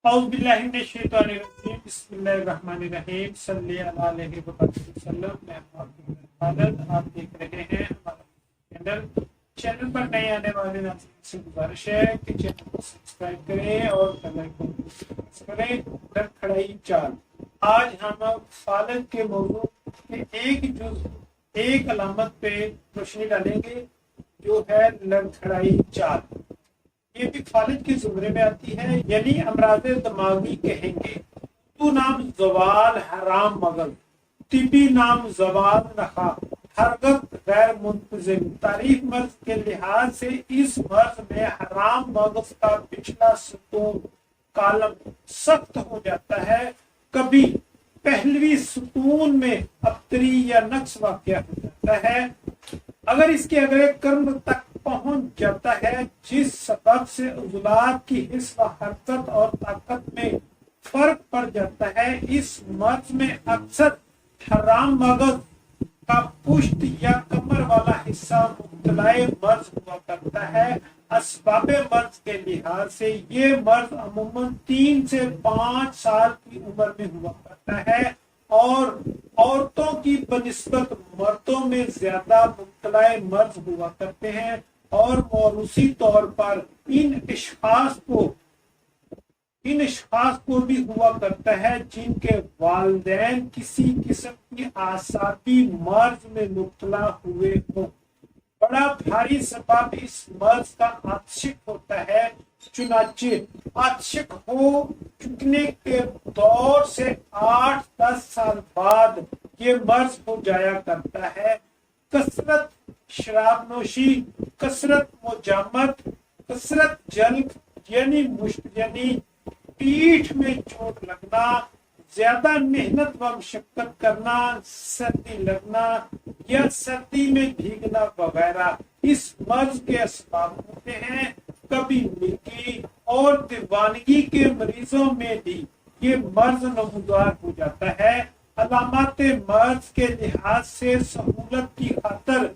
اعوذ باللہ من الشیطان الرجیم بسم اللہ الرحمن الرحیم صلی اللہ علیہ وسلم۔ میں عبادت آپ دیکھ رہے ہیں ہمارا چینل پر نئے آنے والے ناظرین سے گزارش ہے کہ چینل کو سبسکرائب کریں اور بیل آئیکن کو پریس کریں۔ لڑکھڑائی چال، آج ہم فالج کے موضوع کے ایک جز ایک علامت پہ روشنی ڈالیں گے جو ہے لڑکھڑائی چال۔ یہ بھی فالج کے زمرے میں آتی ہے، یعنی امراض دماغی کہیں گے۔ تو نام زوال حرام مغل، طبی نام زوال نخا، حرکت غیر منتظم۔ تعریف مرض کے لحاظ سے اس مرض میں حرام مغز کا پچھلا ستون کالم سخت ہو جاتا ہے، کبھی پہلوی ستون میں ابتری یا نقص واقع ہو جاتا ہے۔ اگر اس کے اگلے کرم تک پہنچ جاتا ہے، جس سبب سے عضلات کی حس و حرکت اور طاقت میں فرق پڑ جاتا ہے، اس مرض میں اکثر حرام مغز کا پشت یا کمر والا حصہ مبتلا مرض ہوا کرتا ہے۔ اسباب مرض کے لحاظ سے یہ مرض عموماً 3 سے 5 سال کی عمر میں ہوا کرتا ہے اور عورتوں کی بنسبت مردوں میں زیادہ مبتلا مرض ہوا کرتے ہیں، اور موروثی طور پر ان اشخاص کو بھی ہوا کرتا ہے جن کے والدین کسی قسم کی اعصابی مرض میں مبتلا ہوئے ہوں۔ بڑا بھاری سبب اس مرض کا عاشق ہوتا ہے، چنانچہ عاشق ہو چکنے کے دور سے 8-10 سال بعد یہ مرض ہو جایا کرتا ہے۔ کثرت شراب نوشی، کثرت مجامت، کثرت جلد یعنی پیٹھ میں چوٹ لگنا، زیادہ محنت و مشقت کرنا، سردی لگنا یا سردی میں بھیگنا وغیرہ اس مرض کے اسباب ہوتے ہیں۔ کبھی مرگی اور دیوانگی کے مریضوں میں بھی یہ مرض نمودار ہو جاتا ہے۔ علامات مرض کے لحاظ سے سہولت کی خاطر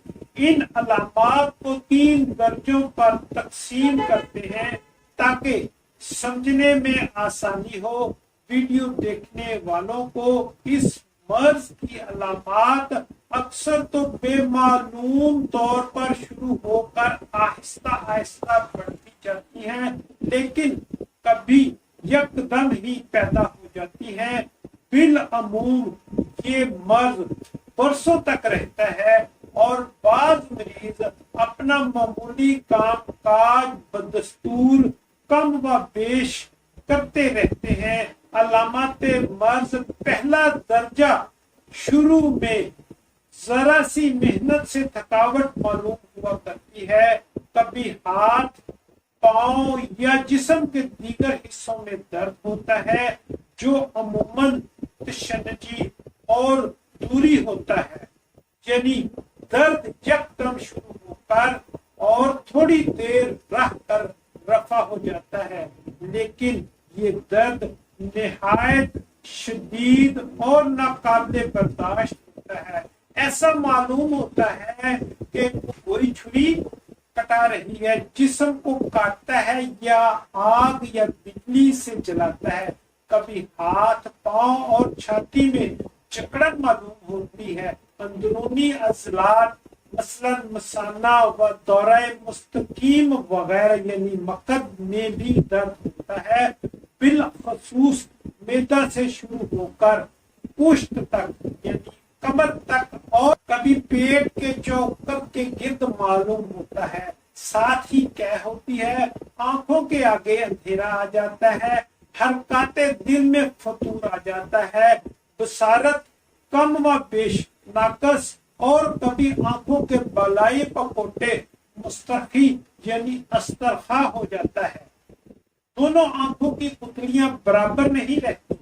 ان علامات کو 3 درجوں پر تقسیم کرتے ہیں تاکہ سمجھنے میں آسانی ہو۔ ویڈیو دیکھنے والوں کو اس مرض کی علامات اکثر تو بے معلوم طور پر شروع ہو کر آہستہ آہستہ بڑھتی جاتی ہیں، لیکن کبھی یکدم ہی پیدا ہو جاتی ہیں۔ بالعموم یہ مرض برسوں تک رہتا ہے اور بعض مریض اپنا معمولی کام کاج بدستور کم و بیش کرتے رہتے ہیں۔ علامات مرض پہلا درجہ شروع میں ذرا سی محنت سے تھکاوٹ معلوم ہوا کرتی ہے، کبھی ہاتھ، پاؤں یا جسم کے دیگر حصوں میں درد ہوتا ہے جو عموماً تشنجی اور دوری ہوتا ہے، یعنی درد یکدم شروع ہو کر اور تھوڑی دیر رہ کر رفع ہو جاتا ہے، لیکن یہ درد نہایت شدید اور ناقابل برداشت ہوتا ہے۔ ایسا معلوم ہوتا ہے کہ کوئی چھری کٹا رہی ہے، جسم کو کاٹتا ہے یا آگ یا بجلی سے جلاتا ہے۔ کبھی ہاتھ، پاؤں اور چھاتی میں جکڑن معلوم ہوتی ہے۔ اندرونی عضلات مثلا مثانہ و دورہ مستقیم وغیرہ یعنی مقد میں بھی درد ہوتا ہے، بالخصوص معدہ سے شروع ہو کر پشت تک یعنی کمر تک، اور کبھی پیٹ کے چوکب کے گرد معلوم ہوتا ہے۔ ساتھ ہی کہہ ہوتی ہے، آنکھوں کے آگے اندھیرا آ جاتا ہے، حرکات دل میں فتور آ جاتا ہے، بصارت کم و بیش ناقص، اور کبھی آنکھوں کے بالائی پکوٹے مسترخی یعنی استرخا ہو جاتا ہے۔ دونوں آنکھوں کی پتلیاں برابر نہیں رہتی،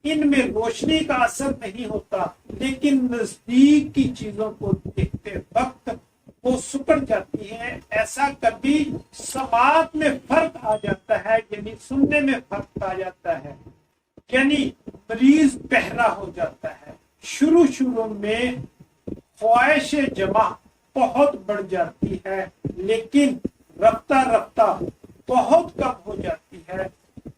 ان میں روشنی کا اثر نہیں ہوتا، لیکن نزدیک کی چیزوں کو دیکھتے وقت وہ سکڑ جاتی ہیں۔ ایسا کبھی سماعت میں فرق آ جاتا ہے، یعنی سننے میں فرق آ جاتا ہے، یعنی مریض بہرا ہو جاتا ہے۔ شروع میں خواہش جمع بہت بڑھ جاتی ہے، لیکن رفتہ رفتہ بہت کم ہو جاتی ہے۔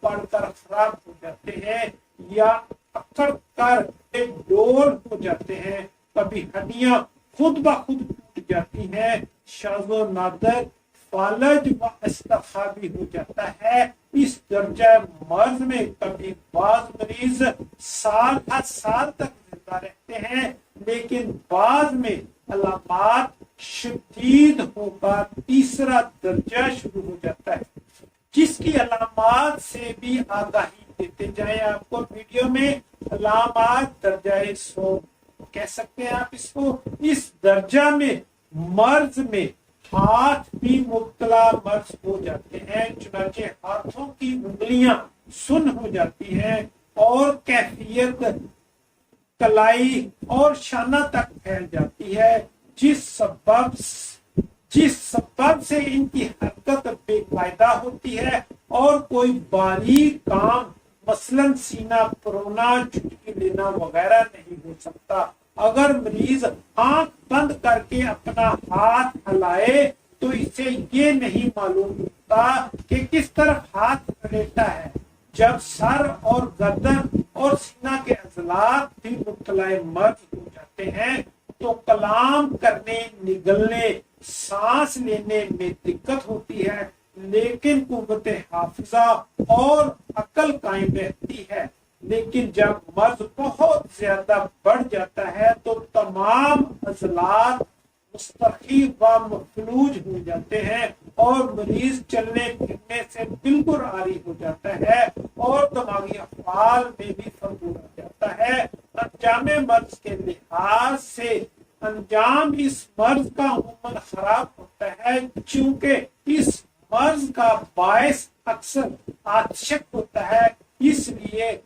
پڑھ کر خراب ہو جاتے ہیں یا اکڑ کر ڈول ہو جاتے ہیں، کبھی ہڈیاں خود بخود ٹوٹ جاتی ہیں، شاذ و نادر فالج و استفا بھی ہو جاتا ہے۔ اس درجہ مرض میں کبھی بعض مریض سال ہر سال تک زندہ رہتے ہیں، لیکن بعض میں علامات شدید ہو کر تیسرا درجہ شروع ہو جاتا ہے، جس کی علامات سے بھی آگاہی دیتے جائیں۔ آپ کو ویڈیو میں علامات درجہ 100 کہہ سکتے ہیں آپ اس کو۔ اس درجہ میں مرض میں ہاتھ بھی مبتلا مرض ہو جاتے ہیں، چنانچہ ہاتھوں کی انگلیاں سن ہو جاتی ہیں اور کیفیت کلائی اور شانہ تک پھیل جاتی ہے، جس سبب سے ان کی حرکت بے قاعدہ ہوتی ہے اور کوئی باریک کام مثلا سینہ پرونا، چٹکی لینا وغیرہ نہیں ہو سکتا۔ اگر مریض آنکھ بند کر کے اپنا ہاتھ ہلائے تو اسے یہ نہیں معلوم ہوتا کہ کس طرف ہاتھ پھیرتا ہے۔ جب سر اور گردن اور سینہ کے عضلات بھی مبتلا مرض ہو جاتے ہیں تو کلام کرنے، نگلنے، سانس لینے میں دقت ہوتی ہے، لیکن قوت حافظہ اور عقل قائم رہتی ہے۔ لیکن جب مرض بہت زیادہ بڑھ جاتا ہے تو تمام عضلات مسترخی و مفلوج ہو جاتے ہیں اور مریض چلنے پھرنے سے بالکل عاری ہو جاتا ہے اور دماغی افعال میں بھی فرق آ جاتا ہے۔ انجام مرض کے لحاظ سے انجام اس مرض کا عموماً خراب ہوتا ہے، چونکہ اس مرض کا باعث اکثر آتشک ہوتا ہے۔ اس لیے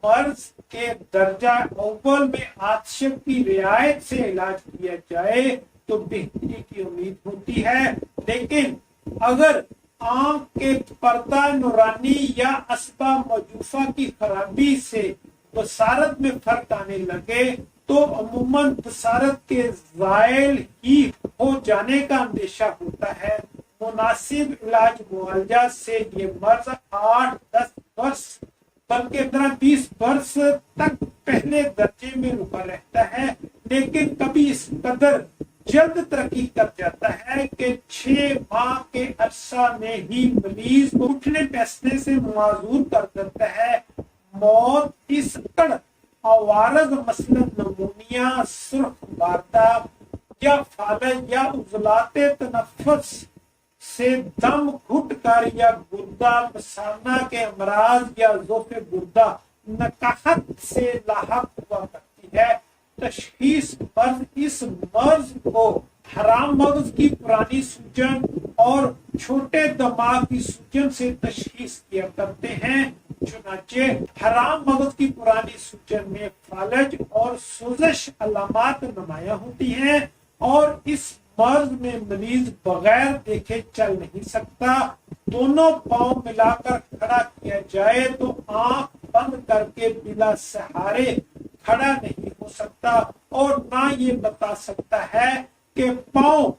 مرض کے درجہ اول میں آتشک کی رعایت سے علاج کیا جائے تو بہتری کی امید ہوتی ہے، لیکن اگر آنکھ کے پردہ نورانی یا اسبا مجوفہ کی خرابی سے بصارت میں فرق آنے لگے تو عموماً بصارت کے زائل ہی ہو جانے کا اندیشہ ہوتا ہے۔ مناسب علاج معالجہ سے یہ مرض 8-10 برس بلکہ 15-20 برس تک پہلے درجے میں رکا رہتا ہے، لیکن کبھی اس قدر جلد ترقی کر جاتا ہے کہ 6 ماہ کے عرصہ میں ہی مریض کو اٹھنے بیٹھنے سے معذور کر دیتا ہے۔ موت اس کڑ عوارض مثلا نمونیا، سرخ باردہ یا فالج یا عضلات تنفس سے دم گھٹ کر یا گردہ مسانہ کے امراض یا ضعف گردہ نکاحت سے لاحق ہوا کرتی ہے۔ تشخیص مرض اس مرض کو حرام مغز کی پرانی سوجن اور چھوٹے دماغ کی سوجن سے تشخیص کیا کرتے ہیں، چنانچہ حرام مغز کی پرانی سوجن میں فالج اور سوزش علامات نمایاں ہوتی ہیں اور اس مرض میں مریض بغیر دیکھے چل نہیں سکتا۔ دونوں پاؤں ملا کر کھڑا کیا جائے تو آنکھ بند کر کے بلا سہارے کھڑا نہیں ہو سکتا اور نہ یہ بتا سکتا ہے کہ پاؤں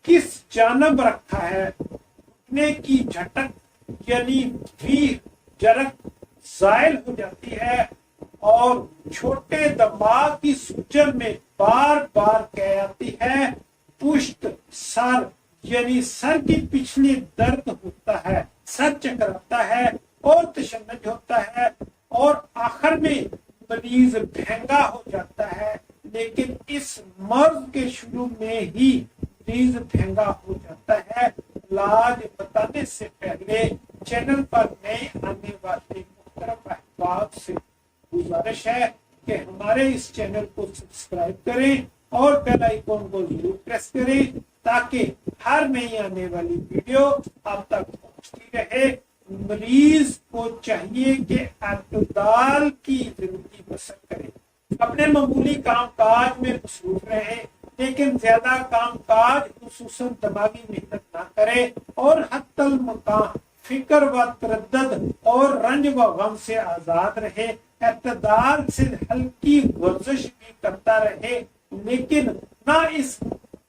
کس جانب رکھا ہے۔ اٹھنے کی جھٹک یعنی بھی جرک زائل ہو جاتی ہے اور چھوٹے دماغ کی سوجن میں بار بار کہہ آتی ہے۔ پشت سر یعنی سر کی پچھلی درد ہوتا ہے، سر چکراتا ہے اور تشنج ہوتا ہے اور آخر میں مریض بھینگا ہو جاتا ہے، لیکن اس مرض کے شروع میں ہی مریض بھینگا ہو جاتا ہے۔ علاج بتانے سے پہلے چینل پر نئے آنے والے محترم احباب سے گزارش ہے کہ ہمارے اس چینل کو سبسکرائب کریں اور بیل آئیکن کو ضرور پریس کریں تاکہ ہر نئی آنے والی ویڈیو آپ تک پہنچتی رہے۔ مریض کو چاہیے کہ اعتدال کی زندگی بسر کرے، اپنے معمولی کام کاج میں مصروف رہے، لیکن زیادہ کام کاج خصوصاً دماغی محنت نہ کرے اور حتی المکان فکر و تردد اور رنج و غم سے آزاد رہے۔ اعتدال سے ہلکی ورزش بھی کرتا رہے، لیکن نہ اس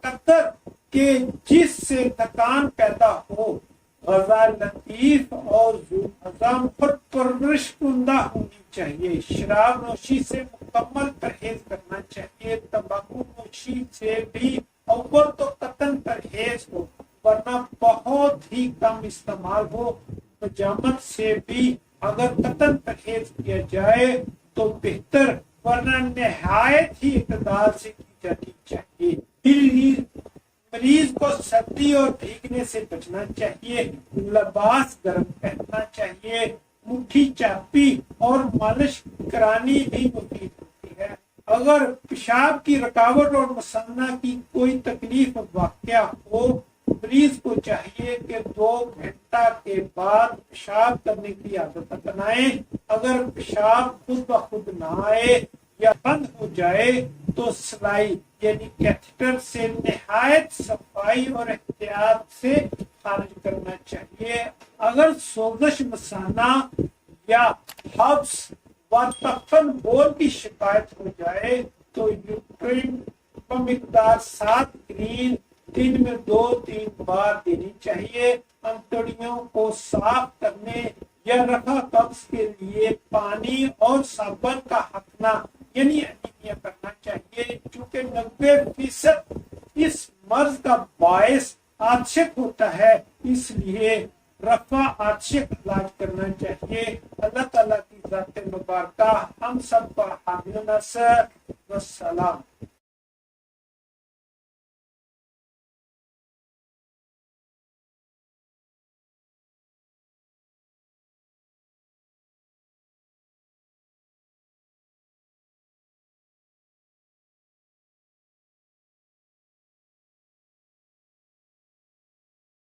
قدر کہ جس سے تکان پیدا ہو غذا لطیف اور ذو ہضم اور پرورش کنندہ ہونی چاہیے، شراب نوشی سے مکمل پرہیز کرنا چاہیے، تمباکو نوشی سے بھی اول تو قطعاً پرہیز ہو ورنہ بہت ہی کم استعمال ہو، حجامت سے بھی اگر قطعاً پرہیز کیا جائے تو بہتر ورنہ نہایت ہی اعتدال سے کی جانی چاہیے۔ مریض کو سردی اور بھیگنے سے بچنا چاہیے، لباس گرم پہننا چاہیے، مٹھی چاپی اور مالش کرانی بھی مفید ہوتی ہے۔ اگر پیشاب کی رکاوٹ اور مثانہ کی کوئی تکلیف واقع ہو، مریض کو چاہیے کہ 2 گھنٹہ کے بعد پیشاب کرنے کی عادت اپنائیں۔ اگر پیشاب خود بخود نہ آئے یا بند ہو جائے تو سلائی یعنی کیتھیٹر سے نہایت صفائی اور احتیاط سے خارج کرنا چاہیے۔ اگر سوزش مثانہ یا حبس و تفن بول کی شکایت ہو جائے تو یوٹرین بمقدار 7 گرین دن میں 2-3 بار دینی چاہیے۔ انتڑیوں کو صاف کرنے یا رفع قبض کے لیے پانی اور صابن کا حقنہ یعنی انیمیا کرنا چاہیے، چونکہ 90% اس مرض کا باعث آتشک ہوتا ہے، اس لیے رفع آتشک علاج کرنا چاہیے۔ اللہ تعالیٰ کی ذات مبارکہ ہم سب پر حاضر نصر والسلام۔